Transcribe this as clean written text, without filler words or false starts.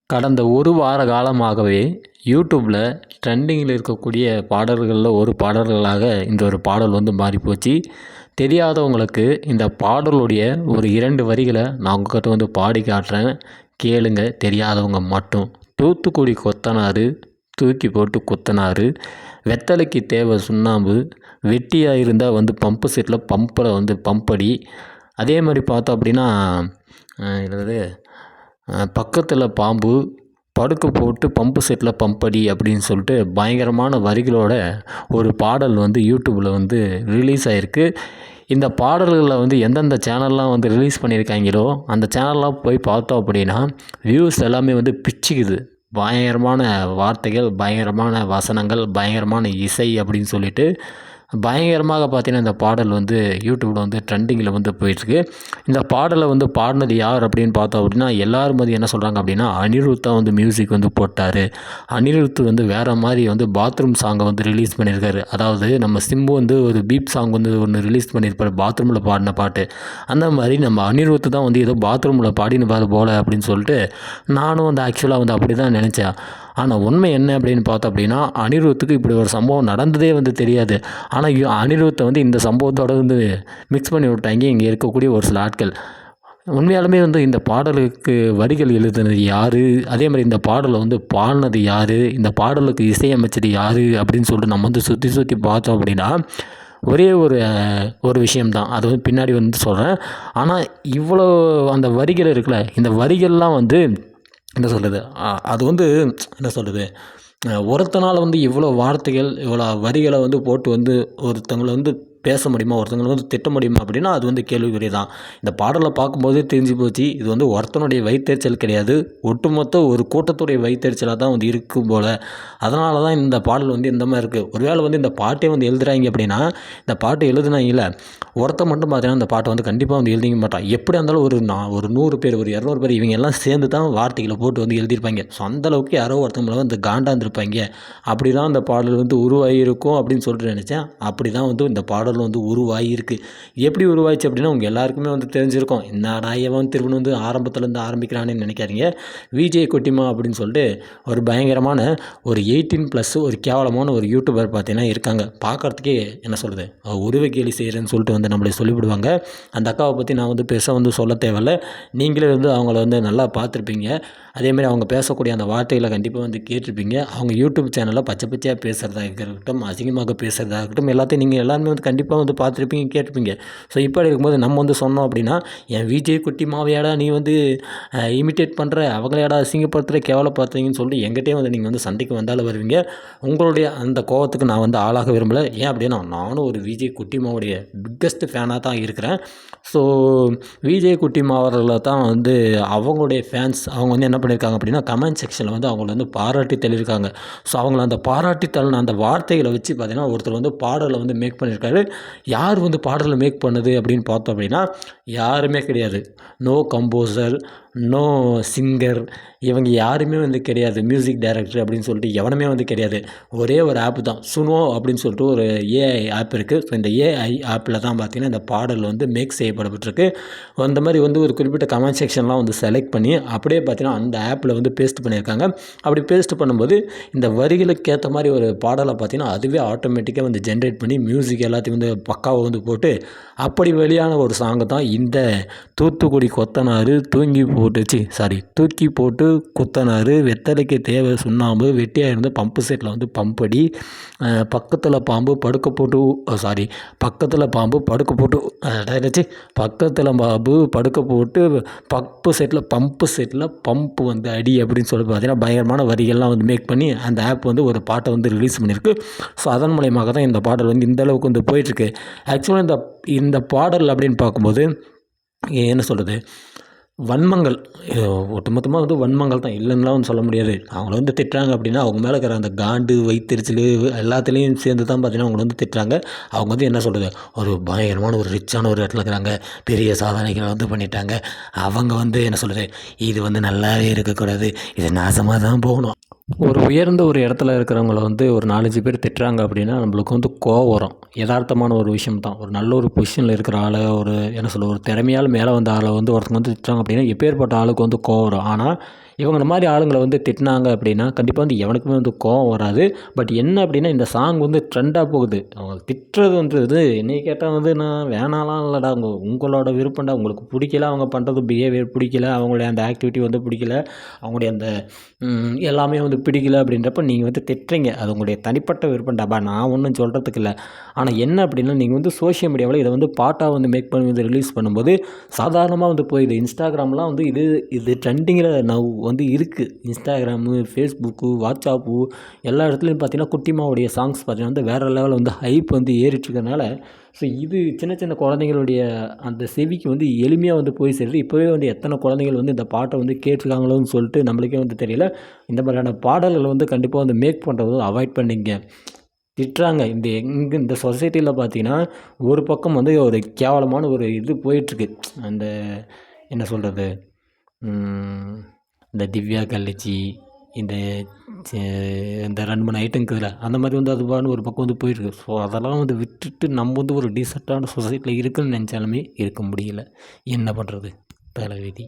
கடந்த ஒரு வார காலமாகவே யூடியூப்பில் ட்ரெண்டிங்கில் இருக்கக்கூடிய பாடல்களில் ஒரு பாடல்களாக இந்த ஒரு பாடல் வந்து மாறிப்போச்சு. தெரியாதவங்களுக்கு இந்த பாடலுடைய ஒரு 2 வரிகளை நான் உங்ககிட்ட வந்து பாடி காட்டுறேன். கேளுங்க, தெரியாதவங்க மட்டும். தூத்துக்குடி கொத்தனாரு தூக்கி போட்டு குத்தனாரு, வெத்தலைக்கு தேவை சுண்ணாம்பு, வெட்டியாக இருந்தால் வந்து பம்பு செட்டில் பம்பில் வந்து பம்படி. அதே மாதிரி பார்த்தோம் அப்படின்னா என்னது பக்கத்தில் பாம்பு படுக்க போட்டு பம்பு செட்டில் பம்படி அப்படின்னு சொல்லிட்டு பயங்கரமான வரிகளோட ஒரு பாடல் வந்து யூடியூப்பில் வந்து ரிலீஸ் ஆகிருக்கு. இந்த பாடல்களில் வந்து எந்தெந்த சேனல்லாம் வந்து ரிலீஸ் பண்ணியிருக்காங்களோ அந்த சேனல்லாம் போய் பார்த்தோம் அப்படின்னா வியூஸ் எல்லாமே வந்து பிச்சுக்குது. பயங்கரமான வார்த்தைகள், பயங்கரமான வசனங்கள், பயங்கரமான இசை அப்படின்னு சொல்லிட்டு பயங்கரமாக பார்த்தீங்கன்னா இந்த பாடல் வந்து யூடியூப்பில் வந்து ட்ரெண்டிங்கில் வந்து போயிட்டுருக்கு. இந்த பாடலை வந்து பாடினது யார் அப்படின்னு பார்த்தோம் அப்படின்னா எல்லாரும் வந்து என்ன சொல்கிறாங்க அப்படின்னா அனிருத் தான் வந்து மியூசிக் வந்து போட்டார். அனிருத் வந்து வேறு மாதிரி வந்து பாத்ரூம் சாங்கை வந்து ரிலீஸ் பண்ணியிருக்காரு. அதாவது நம்ம சிம்பு வந்து ஒரு பீப் சாங் வந்து ஒன்று ரிலீஸ் பண்ணியிருப்பார், பாத்ரூமில் பாடின பாட்டு. அந்த மாதிரி நம்ம அனிருத் தான் வந்து ஏதோ பாத்ரூமில் பாடினு போல அப்படின்னு சொல்லிட்டு நானும் வந்து ஆக்சுவலாக வந்து அப்படி தான் நினச்சேன். ஆனால் உண்மை என்ன அப்படின்னு பார்த்தோம் அப்படின்னா அனிருத்துக்கு இப்படி ஒரு சம்பவம் நடந்ததே வந்து தெரியாது. ஆனால் அனிருத்தை வந்து இந்த சம்பவத்தோட வந்து மிக்ஸ் பண்ணி விட்டாங்க இங்கே இருக்கக்கூடிய ஒரு சில ஆட்கள். உண்மையாலுமே வந்து இந்த பாடலுக்கு வரிகள் எழுதுனது யார், அதே மாதிரி இந்த பாடலை வந்து பாடினது யார், இந்த பாடலுக்கு இசையமைச்சது யார் அப்படின்னு சொல்லிட்டு நம்ம வந்து சுற்றி சுற்றி பார்த்தோம் அப்படின்னா ஒரே ஒரு விஷயம்தான். அது வந்து பின்னாடி வந்து சொல்கிறேன். ஆனால் இவ்வளோ அந்த வரிகள் இருக்குல்ல, இந்த வரிகள்லாம் வந்து என்ன சொல்கிறது, அது வந்து என்ன சொல்கிறது, ஒருத்தனால் வந்து இவ்வளோ வார்த்தைகள், இவ்வளோ வரிகளை வந்து போட்டு வந்து ஒருத்தவங்களை வந்து பேச முடியுமா, ஒருத்தவங்களை வந்து திட்ட முடியுமா அப்படின்னா அது வந்து கேள்விக்குறி தான். இந்த பாடலை பார்க்கும்போதே தெரிஞ்சு போச்சு, இது வந்து ஒருத்தனுடைய வயிற்றெரிச்சல் கிடையாது, ஒட்டுமொத்த ஒரு கூட்டத்துடைய வயிற்றெரிச்சலாக தான் வந்து இருக்கும் போல். அதனால தான் இந்த பாடல் வந்து இந்த மாதிரி இருக்குது. ஒருவேளை வந்து இந்த பாட்டே வந்து எழுதுகிறாங்க அப்படின்னா இந்த பாட்டு எழுதுனாங்கல்ல ஒருத்தன் மட்டும் பார்த்தீங்கன்னா இந்த பாட்டை வந்து கண்டிப்பாக வந்து எழுதிக்க மாட்டான். எப்படியா இருந்தாலும் ஒரு 100 பேர், ஒரு 200 பேர் இவங்க எல்லாம் சேர்ந்து தான் வார்த்தைகளை போட்டு வந்து எழுதியிருப்பாங்க. ஸோ அந்தளவுக்கு யாரோ ஒருத்தவங்களை வந்து காண்டாந்திருப்பாங்க. அப்படி தான் அந்த பாடல் வந்து உருவாகியிருக்கும் அப்படின்னு சொல்லிட்டு நினச்சேன். அப்படி தான் வந்து இந்த பாடல் வந்து உருவாகியிருக்கு. எப்படி உருவாயிச்சு அப்படின்னா உங்கள் எல்லாருக்குமே வந்து தெரிஞ்சிருக்கும். என்னடா இவன் திரும்ப வந்து ஆரம்பத்துலேருந்து ஆரம்பிக்கிறான்னு நினைக்காதீங்க. விஜய் குட்டிமா அப்படின்னு சொல்லிட்டு ஒரு பயங்கரமான ஒரு 18+ ஒரு கேவலமான ஒரு யூடியூபர் பார்த்தீங்கன்னா இருக்காங்க. பார்க்குறதுக்கே என்ன சொல்கிறது, உருவ கேலி செய்கிறேன்னு சொல்லிட்டு வந்து நம்மளை சொல்லிவிடுவாங்க. அந்த அக்காவை பற்றி நான் வந்து பெருசாக வந்து சொல்ல தேவையில்ல. நீங்களே வந்து அவங்கள வந்து நல்லா பார்த்துருப்பீங்க. அதேமாதிரி அவங்க பேசக்கூடிய அந்த வார்த்தைகளை கண்டிப்பாக வந்து கேட்டிருப்பீங்க. அவங்க யூடியூப் சேனலில் பச்சை பச்சையாக பேசுகிறதா இருக்கட்டும், அசிங்கமாக பேசுகிறதா இருக்கட்டும், எல்லாத்தையும் நீங்கள் எல்லாருமே வந்து கண்டிப்பாக வந்து பார்த்துருப்பீங்க, கேட்டிருப்பீங்க. ஸோ இப்படி இருக்கும்போது நம்ம வந்து சொன்னோம் அப்படின்னா என் விஜய் குட்டி மாவையாடா நீ வந்து இமிட்டேட் பண்ணுற, அவங்களையாடா அசிங்கப்படுத்துகிற, கேவலப்படுத்துறீங்கன்னு சொல்லிட்டு எங்கிட்டே வந்து நீங்கள் வந்து சண்டைக்கு வந்தாலும் வருவீங்க. உங்களுடைய அந்த கோவத்துக்கு நான் வந்து ஆளாக விரும்பலை. ஏன் அப்படின்னா நானும் ஒரு விஜய் குட்டிமாவுடைய பிக்கஸ்ட் ஃபேனாக தான் இருக்கிறேன். ஸோ விஜய் குட்டிமா அவர்களை தான் வந்து அவங்களுடைய ஃபேன்ஸ் அவங்க வந்து என்ன பண்ணியிருக்காங்க அப்படின்னா கமெண்ட் செக்ஷனில் வந்து அவங்கள வந்து பாராட்டி தள்ளியிருக்காங்க. ஸோ அவங்கள அந்த பாராட்டி தள்ளின அந்த வார்த்தைகளை வச்சு பார்த்தீங்கன்னா ஒருத்தர் வந்து பாடலை வந்து மேக் பண்ணியிருக்காரு. யார் வந்து பாடலை மேக் பண்ணுது அப்படின்னு பார்த்தோம் அப்படின்னா யாருமே கிடையாது. நோ கம்போசர், நோ சிங்கர், இவங்க யாருமே வந்து கிடையாது. மியூசிக் டைரக்டர் அப்படின்னு சொல்லிட்டு எவனுமே வந்து கிடையாது. ஒரே ஒரு ஆப் தான், சுனோ அப்படின்னு சொல்லிட்டு ஒரு ஏஐ ஆப் இருக்குது. ஸோ இந்த ஏஐ ஆப்பில் தான் பார்த்திங்கன்னா இந்த பாடல் வந்து மேக் செய்யப்படப்பட்டிருக்கு. அந்த மாதிரி வந்து ஒரு குறிப்பிட்ட கமெண்ட் செக்ஷன்லாம் வந்து செலக்ட் பண்ணி அப்படியே பார்த்திங்கன்னா அந்த ஆப்பில் வந்து பேஸ்ட் பண்ணியிருக்காங்க. அப்படி பேஸ்ட் பண்ணும்போது இந்த வரிகளுக்கு ஏற்ற மாதிரி ஒரு பாடலை பார்த்திங்கன்னா அதுவே ஆட்டோமேட்டிக்காக வந்து ஜென்ரேட் பண்ணி மியூசிக் எல்லாத்தையும் வந்து பக்காவை வந்து போட்டு அப்படி வெளியான ஒரு சாங்கு தான் இந்த தூத்துக்குடி கொத்தனார் தூக்கி போட்டு குத்தனார், வெத்தலைக்கு தேவை சுண்ணாம்பு, வெட்டியாக இருந்து பம்பு செட்டில் வந்து பம்படி, பக்கத்தில் பாம்பு படுக்க போட்டு பக்கத்தில் பாம்பு படுக்க போட்டு பம்பு செட்டில் பம்பு வந்து அடி அப்படின்னு சொல்லி பார்த்தீங்கன்னா பயங்கரமான வரிகள்லாம் வந்து மேக் பண்ணி அந்த ஆப் வந்து ஒரு பாட்டை வந்து ரிலீஸ் பண்ணியிருக்கு. ஸோ அதன் மூலயமாக தான் இந்த பாடல் வந்து இந்தளவுக்கு வந்து போயிட்டுருக்கு. ஆக்சுவலாக இந்த பாடல் அப்படின்னு பார்க்கும்போது என்ன சொல்கிறது, வன்மங்கள், ஒட்டுமொத்தமாக வந்து வன்மங்கள் தான், இல்லைன்னுலாம் வந்து சொல்ல முடியாது. அவங்கள வந்து திட்டுறாங்க அப்படின்னா அவங்க மேலே இருக்கிற அந்த காண்டு, வயிற்றெரிச்சல் எல்லாத்துலேயும் சேர்ந்து தான் பார்த்தீங்கன்னா அவங்கள வந்து திட்டுறாங்க. அவங்க வந்து என்ன சொல்கிறது, ஒரு பயங்கரமான ஒரு ரிச்சான ஒரு இடத்துல இருக்கிறாங்க, பெரிய சாதனைகளை வந்து பண்ணிட்டாங்க. அவங்க வந்து என்ன சொல்கிறது, இது வந்து நல்லாவே இருக்கக்கூடாது, இது நாசமாக தான் போகணும். ஒரு உயர்ந்த ஒரு இடத்துல இருக்கிறவங்கள வந்து ஒரு 4-5 பேர் திட்டுறாங்க அப்படின்னா நம்மளுக்கு வந்து கோவம் வரும். யதார்த்தமான ஒரு விஷயம் தான். ஒரு நல்ல ஒரு பொசிஷனில் இருக்கிற ஆளை, ஒரு என்ன சொல்ல, ஒரு திறமையால் மேலே வந்த ஆளை வந்து ஒருத்தவங்க வந்து திட்டுறாங்க அப்படின்னா எப்பேற்பட்ட ஆளுக்கு வந்து கோவம் வரும். ஆனால் இவங்கள மாதிரி ஆளுங்களை வந்து திட்டினாங்க அப்படின்னா கண்டிப்பாக வந்து எவனுக்குமே வந்து கோவம் வராது. பட் என்ன அப்படின்னா இந்த சாங் வந்து ட்ரெண்டாக போகுது. அவங்க திட்டுறதுன்றது என்னைய கேட்டால் வந்து நான் வேணாலாம் இல்லைடா, உங்களோட விருப்பம்டா. உங்களுக்கு பிடிக்கல, அவங்க பண்ணுறது பிஹேவியர் பிடிக்கல, அவங்களுடைய அந்த ஆக்டிவிட்டி வந்து பிடிக்கல, அவங்களுடைய அந்த எல்லாமே வந்து பிடிக்கல அப்படின்றப்ப நீங்கள் வந்து திட்டுறீங்க. அது உங்களுடைய தனிப்பட்ட விருப்பம்டாப்பா, நான் ஒன்றும் சொல்கிறதுக்கு இல்லை. ஆனால் என்ன அப்படின்னா நீங்கள் வந்து சோஷியல் மீடியாவில் இதை வந்து பாட்டாக வந்து மேக் பண்ணி வந்து ரிலீஸ் பண்ணும்போது சாதாரணமாக வந்து போயிடுது. இன்ஸ்டாகிராம்லாம் வந்து இது ட்ரெண்டிங்கில் நவ் வந்து இருக்குது. இன்ஸ்டாகிராமு, ஃபேஸ்புக்கு, வாட்ஸ்அப்பு எல்லா இடத்துலையும் பார்த்தீங்கன்னா குட்டிமாவுடைய சாங்ஸ் பார்த்தீங்கன்னா வந்து வேறு லெவலில் வந்து ஹைப் வந்து ஏறிட்டுருக்கனால, ஸோ இது சின்ன சின்ன குழந்தைங்களுடைய அந்த செவிக்கு வந்து எளிமையாக வந்து போய் சேருது. இப்போவே வந்து எத்தனை குழந்தைகள் வந்து இந்த பாட்டை வந்து கேட்டிருக்காங்களோன்னு சொல்லிட்டு நம்மளுக்கே வந்து தெரியல. இந்த மாதிரியான பாடல்களை வந்து கண்டிப்பாக வந்து மேக் பண்ணுறது அவாய்ட் பண்ணிங்க. திட்டுறாங்க. இந்த சொசைட்டியில் பார்த்தீங்கன்னா, ஒரு பக்கம் வந்து ஒரு கேவலமான ஒரு இது போயிட்டுருக்கு. அந்த என்ன சொல்கிறது? இந்த திவ்யா கல்லச்சி, இந்த சே இந்த 2, 3 ஐட்டம் இருக்குதுல்ல, அந்த மாதிரி வந்து அது பாட்டுன்னு ஒரு பக்கம் வந்து போயிட்டுருக்கு. ஸோ அதெல்லாம் வந்து விட்டுட்டு நம்ம வந்து ஒரு டீசென்ட்டான சொசைட்டியில் இருக்குன்னு நெனச்சாலுமே இருக்க முடியல. என்ன பண்ணுறது? தலைவிதி.